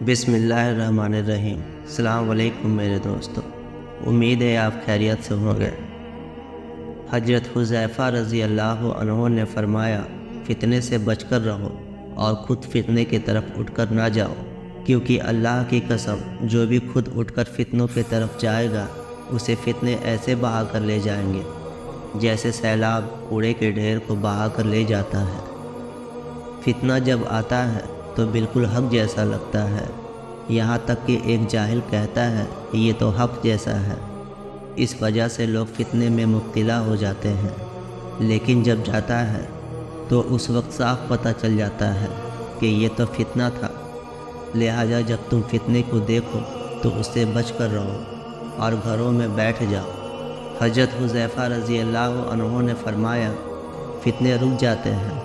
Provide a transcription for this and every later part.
बिस्मिल्लाहिर्रहमानिर्रहीम। अस्सलाम वालेकुम मेरे दोस्तों, उम्मीद है आप खैरियत से होंगे। हजरत हुज़ैफ़ा रज़ी अल्लाह अन्हु ने फरमाया, फ़ितने से बचकर रहो और ख़ुद फ़ितने की तरफ उठकर ना जाओ, क्योंकि अल्लाह की कसम जो भी खुद उठकर फ़ितनों की तरफ जाएगा उसे फ़ितने ऐसे बहा कर ले जाएंगे जैसे सैलाब कूड़े के ढेर को बहा कर ले जाता है। फ़ितना जब आता है तो बिल्कुल हक़ जैसा लगता है, यहाँ तक कि एक जाहिल कहता है ये तो हक़ जैसा है। इस वजह से लोग फ़ितने में मुब्तला हो जाते हैं, लेकिन जब जाता है तो उस वक्त साफ पता चल जाता है कि ये तो फ़ितना था। लिहाजा जब तुम फ़ितने को देखो तो उससे बच कर रहो और घरों में बैठ जाओ। हज़रत हुज़ैफ़ा रज़ी अल्लाह अन्हु ने फरमाया, फ़ितने रुक जाते हैं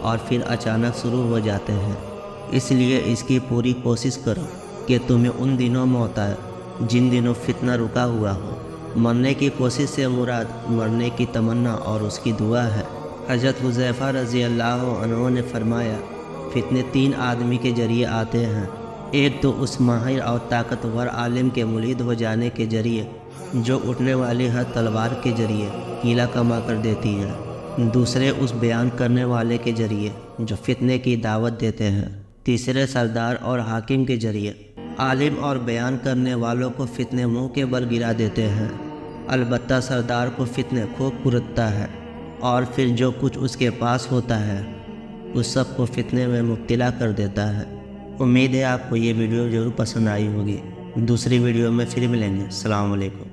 और फिर अचानक शुरू हो जाते हैं, इसलिए इसकी पूरी कोशिश करो कि तुम्हें उन दिनों में होता है जिन दिनों फ़ितना रुका हुआ हो। मरने की कोशिश से मुराद मरने की तमन्ना और उसकी दुआ है। हज़रत हुज़ैफ़ा रज़ी अल्लाह अन्हु ने फरमाया, फ़ितने 3 आदमी के ज़रिए आते हैं। एक तो उस माहिर और ताकतवर आलिम के मुरीद हो जाने के ज़रिए जो उठने वाली हर तलवार के ज़रिए कीला कमा कर देती है। दूसरे उस बयान करने वाले के ज़रिए जो फ़ितने की दावत देते हैं। तीसरे सरदार और हाकिम के ज़रिए आलिम और बयान करने वालों को फ़ितने मुंह के बल गिरा देते हैं। अलबत्ता सरदार को फ़ितने खूब कुरतता है और फिर जो कुछ उसके पास होता है उस सब को फ़ितने में मुब्तला कर देता है। उम्मीद है आपको ये वीडियो ज़रूर पसंद आई होगी। दूसरी वीडियो में फिर मिलेंगे। अस्सलाम वालेकुम।